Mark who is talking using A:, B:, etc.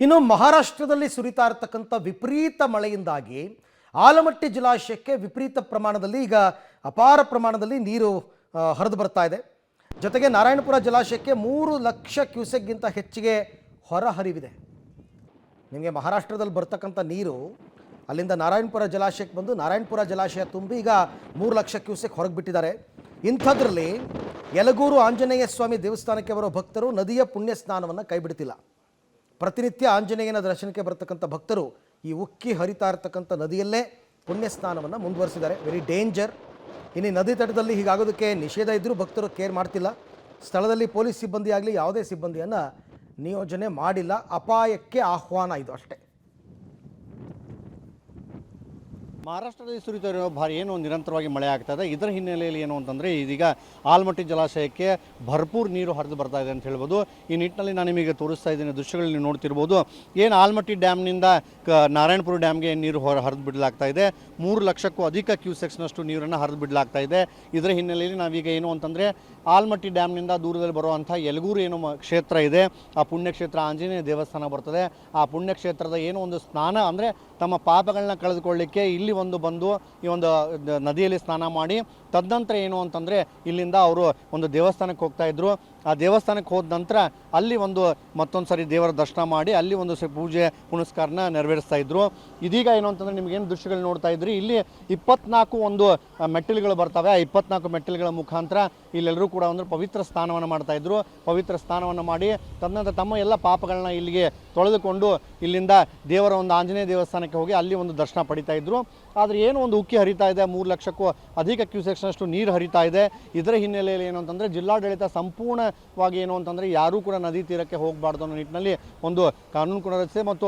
A: ಇನ್ನು ಮಹಾರಾಷ್ಟ್ರದಲ್ಲಿ ಸುರಿತಾ ಇರತಕ್ಕಂಥ ವಿಪರೀತ ಮಳೆಯಿಂದಾಗಿ ಆಲಮಟ್ಟಿ ಜಲಾಶಯಕ್ಕೆ ವಿಪರೀತ ಪ್ರಮಾಣದಲ್ಲಿ ಈಗ ಅಪಾರ ಪ್ರಮಾಣದಲ್ಲಿ ನೀರು ಹರಿದು ಬರ್ತಾ ಇದೆ. ಜೊತೆಗೆ ನಾರಾಯಣಪುರ ಜಲಾಶಯಕ್ಕೆ 3 ಲಕ್ಷ ಕ್ಯೂಸೆಕ್ಗಿಂತ ಹೆಚ್ಚಿಗೆ ಹೊರಹರಿವಿದೆ. ನಿಮಗೆ ಮಹಾರಾಷ್ಟ್ರದಲ್ಲಿ ಬರ್ತಕ್ಕಂಥ ನೀರು ಅಲ್ಲಿಂದ ನಾರಾಯಣಪುರ ಜಲಾಶಯಕ್ಕೆ ಬಂದು ನಾರಾಯಣಪುರ ಜಲಾಶಯ ತುಂಬಿ ಈಗ 3 ಲಕ್ಷ ಕ್ಯೂಸೆಕ್ ಹೊರಗೆ ಬಿಟ್ಟಿದ್ದಾರೆ. ಇಂಥದ್ರಲ್ಲಿ ಯಲಗೂರು ಆಂಜನೇಯ ಸ್ವಾಮಿ ದೇವಸ್ಥಾನಕ್ಕೆ ಬರೋ ಭಕ್ತರು ನದಿಯ ಪುಣ್ಯ ಸ್ನಾನವನ್ನು ಕೈಬಿಡ್ತಿಲ್ಲ. ಪ್ರತಿನಿತ್ಯ ಆಂಜನೇಯನ ದರ್ಶನಕ್ಕೆ ಬರ್ತಕ್ಕಂಥ ಭಕ್ತರು ಈ ಉಕ್ಕಿ ಹರಿತಾ ಇರತಕ್ಕಂಥ ನದಿಯಲ್ಲೇ ಪುಣ್ಯ ಸ್ನಾನವನ್ನು ಮುಂದುವರಿಸಿದ್ದಾರೆ. Very danger. ಇನ್ನು ನದಿ ತಟದಲ್ಲಿ ಹೀಗಾಗೋದಕ್ಕೆ ನಿಷೇಧ ಇದ್ದರೂ ಭಕ್ತರು ಕೇರ್ ಮಾಡ್ತಿಲ್ಲ. ಸ್ಥಳದಲ್ಲಿ ಪೊಲೀಸ್ ಸಿಬ್ಬಂದಿ ಆಗಲಿ ಯಾವುದೇ ಸಿಬ್ಬಂದಿಯನ್ನು ನಿಯೋಜನೆ ಮಾಡಿಲ್ಲ. ಅಪಾಯಕ್ಕೆ ಆಹ್ವಾನ ಇದು ಅಷ್ಟೇ.
B: ಮಹಾರಾಷ್ಟ್ರದಲ್ಲಿ ಸುರಿತಿರೋ ಏನು ನಿರಂತರವಾಗಿ ಮಳೆ ಆಗ್ತಾ ಇದೆ. ಇದರ ಹಿನ್ನೆಲೆಯಲ್ಲಿ ಏನು ಅಂತಂದರೆ ಇದೀಗ ಆಲಮಟ್ಟಿ ಜಲಾಶಯಕ್ಕೆ ಭರ್ಪೂರ್ ನೀರು ಹರಿದು ಬರ್ತಾ ಇದೆ ಅಂತ ಹೇಳ್ಬೋದು. ಈ ನಿಟ್ಟಿನಲ್ಲಿ ನಾನು ನಿಮಗೆ ತೋರಿಸ್ತಾ ಇದ್ದೀನಿ ದೃಶ್ಯಗಳಲ್ಲಿ ನೋಡ್ತಿರ್ಬೋದು. ಏನು ಆಲಮಟ್ಟಿ ಡ್ಯಾಮ್ನಿಂದ ನಾರಾಯಣಪುರ ಡ್ಯಾಮ್ಗೆ ನೀರು ಹರಿದು ಬಿಡಲಾಗ್ತಾ ಇದೆ. 3 ಲಕ್ಷಕ್ಕೂ ಅಧಿಕ ಕ್ಯೂಸೆಕ್ಸ್ನಷ್ಟು ನೀರನ್ನು ಹರಿದು ಬಿಡಲಾಗ್ತಾ ಇದೆ. ಇದರ ಹಿನ್ನೆಲೆಯಲ್ಲಿ ನಾವೀಗ ಏನು ಅಂತಂದರೆ ಆಲಮಟ್ಟಿ ಡ್ಯಾಮ್ನಿಂದ ದೂರದಲ್ಲಿ ಬರುವಂಥ ಯಲಗೂರು ಏನು ಕ್ಷೇತ್ರ ಇದೆ, ಆ ಪುಣ್ಯಕ್ಷೇತ್ರ ಆಂಜನೇಯ ದೇವಸ್ಥಾನ ಬರ್ತದೆ. ಆ ಪುಣ್ಯಕ್ಷೇತ್ರದ ಏನೋ ಒಂದು ಸ್ನಾನ ಅಂದರೆ ತಮ್ಮ ಪಾಪಗಳನ್ನ ಕಳೆದುಕೊಳ್ಳಿಕ್ಕೆ ಇಲ್ಲಿ ಬಂದು ಈ ಒಂದು ನದಿಯಲ್ಲಿ ಸ್ನಾನ ಮಾಡಿ ತದನಂತರ ಏನು ಅಂತಂದರೆ ಇಲ್ಲಿಂದ ಅವರು ಒಂದು ದೇವಸ್ಥಾನಕ್ಕೆ ಹೋಗ್ತಾ ಇದ್ರು. ಆ ದೇವಸ್ಥಾನಕ್ಕೆ ಹೋದ ನಂತರ ಅಲ್ಲಿ ಮತ್ತೊಂದು ಸರಿ ದೇವರ ದರ್ಶನ ಮಾಡಿ ಅಲ್ಲಿ ಪೂಜೆ ಪುನಸ್ಕಾರನ ನೆರವೇರಿಸ್ತಾ ಇದ್ರು. ಇದೀಗ ಏನು ಅಂತಂದರೆ ನಿಮಗೇನು ದೃಶ್ಯಗಳು ನೋಡ್ತಾ ಇದ್ರಿ, ಇಲ್ಲಿ 24 ಮೆಟ್ಟಿಲುಗಳು ಬರ್ತವೆ. ಆ 24 ಮೆಟ್ಟಿಲುಗಳ ಮುಖಾಂತರ ಇಲ್ಲೆಲ್ಲರೂ ಕೂಡ ಪವಿತ್ರ ಸ್ನಾನವನ್ನು ಮಾಡ್ತಾ ಇದ್ರು. ಪವಿತ್ರ ಸ್ನಾನವನ್ನು ಮಾಡಿ ತದನಂತರ ತಮ್ಮ ಎಲ್ಲ ಪಾಪಗಳನ್ನ ಇಲ್ಲಿಗೆ ತೊಳೆದುಕೊಂಡು ಇಲ್ಲಿಂದ ದೇವರ ಆಂಜನೇಯ ದೇವಸ್ಥಾನಕ್ಕೆ ಹೋಗಿ ಅಲ್ಲಿ ದರ್ಶನ ಪಡಿತಾ ಇದ್ರು. ಆದರೆ ಏನು ಉಕ್ಕಿ ಹರಿತಾ ಇದೆ, 3 ಲಕ್ಷಕ್ಕೂ ಅಧಿಕ ಕ್ಯೂಸೆಕ್ಸ್ನಷ್ಟು ನೀರು ಹರಿತಾ ಇದೆ. ಇದರ ಹಿನ್ನೆಲೆಯಲ್ಲಿ ಏನು ಅಂತಂದರೆ ಜಿಲ್ಲಾಡಳಿತ ಸಂಪೂರ್ಣವಾಗಿ ಏನು ಅಂತಂದರೆ ಯಾರೂ ಕೂಡ ನದಿ ತೀರಕ್ಕೆ ಹೋಗಬಾರ್ದು ಅನ್ನೋ ನಿಟ್ಟಿನಲ್ಲಿ ಕಾನೂನು ಕೂಡ ರಚಿಸಿದೆ ಮತ್ತು